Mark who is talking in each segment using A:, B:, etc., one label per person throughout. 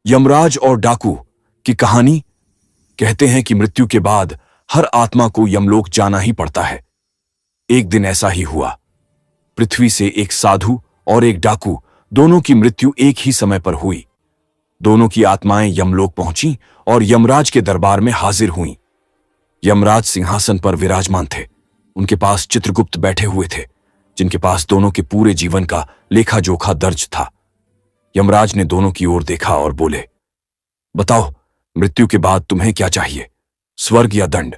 A: यमराज और डाकू की कहानी। कहते हैं कि मृत्यु के बाद हर आत्मा को यमलोक जाना ही पड़ता है। एक दिन ऐसा ही हुआ। पृथ्वी से एक साधु और एक डाकू दोनों की मृत्यु एक ही समय पर हुई। दोनों की आत्माएं यमलोक पहुंची और यमराज के दरबार में हाजिर हुईं। यमराज सिंहासन पर विराजमान थे। उनके पास चित्रगुप्त बैठे हुए थे, जिनके पास दोनों के पूरे जीवन का लेखा जोखा दर्ज था। यमराज ने दोनों की ओर देखा और बोले, बताओ, मृत्यु के बाद तुम्हें क्या चाहिए, स्वर्ग या दंड?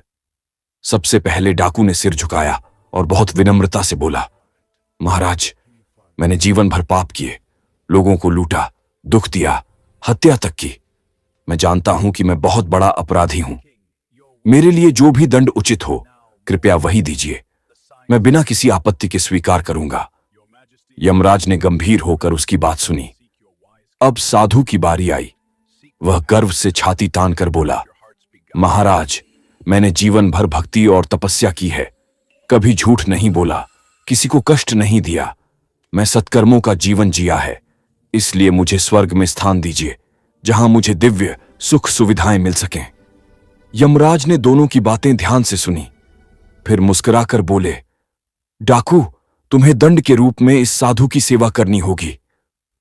A: सबसे पहले डाकू ने सिर झुकाया और बहुत विनम्रता से बोला, महाराज, मैंने जीवन भर पाप किए, लोगों को लूटा, दुख दिया, हत्या तक की। मैं जानता हूं कि मैं बहुत बड़ा अपराधी हूं। मेरे लिए जो भी दंड उचित हो, कृपया वही दीजिए। मैं बिना किसी आपत्ति के स्वीकार करूंगा। यमराज ने गंभीर होकर उसकी बात सुनी। अब साधु की बारी आई। वह गर्व से छाती तान कर बोला, महाराज, मैंने जीवन भर भक्ति और तपस्या की है, कभी झूठ नहीं बोला, किसी को कष्ट नहीं दिया। मैं सत्कर्मों का जीवन जिया है, इसलिए मुझे स्वर्ग में स्थान दीजिए, जहां मुझे दिव्य सुख सुविधाएं मिल सकें। यमराज ने दोनों की बातें ध्यान से सुनी, फिर मुस्कुराकर बोले, डाकू, तुम्हें दंड के रूप में इस साधु की सेवा करनी होगी।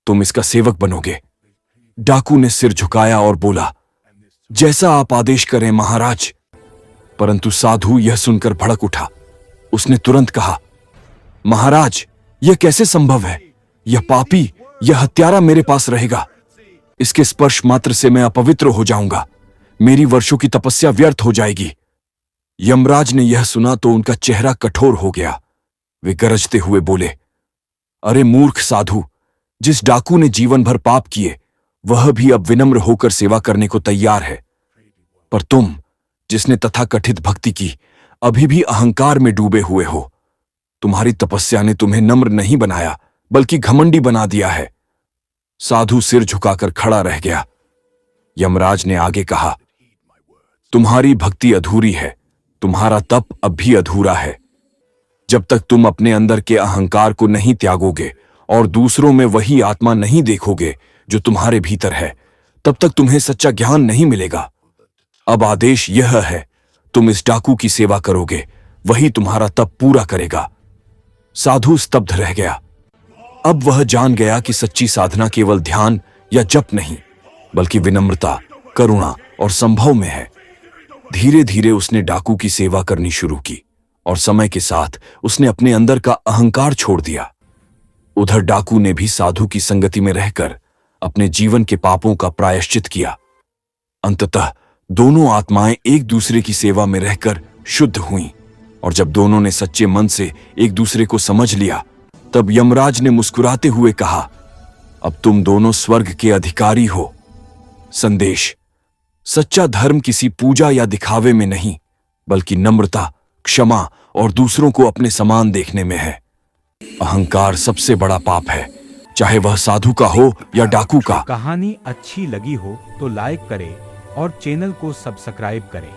A: तुम इसका सेवक बनोगे। डाकू ने सिर झुकाया और बोला, जैसा आप आदेश करें महाराज। परंतु साधु यह सुनकर भड़क उठा। उसने तुरंत कहा, महाराज, यह कैसे संभव है? यह पापी, यह हत्यारा मेरे पास रहेगा। इसके स्पर्श मात्र से मैं अपवित्र हो जाऊंगा। मेरी वर्षों की तपस्या व्यर्थ हो जाएगी। यमराज ने यह सुना तो उनका चेहरा कठोर हो गया। वे गरजते हुए बोले, अरे मूर्ख साधु, जिस डाकू ने जीवन भर पाप किए, वह भी अब विनम्र होकर सेवा करने को तैयार है। पर तुम, जिसने तथाकथित भक्ति की, अभी भी अहंकार में डूबे हुए हो। तुम्हारी तपस्या ने तुम्हें नम्र नहीं बनाया, बल्कि घमंडी बना दिया है। साधु सिर झुकाकर खड़ा रह गया। यमराज ने आगे कहा, तुम्हारी भक्ति अधूरी है, तुम्हारा तप अब भी अधूरा है। जब तक तुम अपने अंदर के अहंकार को नहीं त्यागोगे और दूसरों में वही आत्मा नहीं देखोगे जो तुम्हारे भीतर है, तब तक तुम्हें सच्चा ज्ञान नहीं मिलेगा। अब आदेश यह है, तुम इस डाकू की सेवा करोगे, वही तुम्हारा तप पूरा करेगा। साधु स्तब्ध रह गया। अब वह जान गया कि सच्ची साधना केवल ध्यान या जप नहीं, बल्कि विनम्रता, करुणा और संभव में है। धीरे धीरे उसने डाकू की सेवा करनी शुरू की और समय के साथ उसने अपने अंदर का अहंकार छोड़ दिया। उधर डाकू ने भी साधु की संगति में रहकर अपने जीवन के पापों का प्रायश्चित किया। अंततः दोनों आत्माएं एक दूसरे की सेवा में रहकर शुद्ध हुईं, और जब दोनों ने सच्चे मन से एक दूसरे को समझ लिया, तब यमराज ने मुस्कुराते हुए कहा, अब तुम दोनों स्वर्ग के अधिकारी हो। संदेश: सच्चा धर्म किसी पूजा या दिखावे में नहीं, बल्कि नम्रता, क्षमा और दूसरों को अपने समान देखने में है। अहंकार सबसे बड़ा पाप है, चाहे वह साधु का हो या डाकू का।
B: कहानी अच्छी लगी हो तो लाइक करें और चैनल को सब्सक्राइब करें।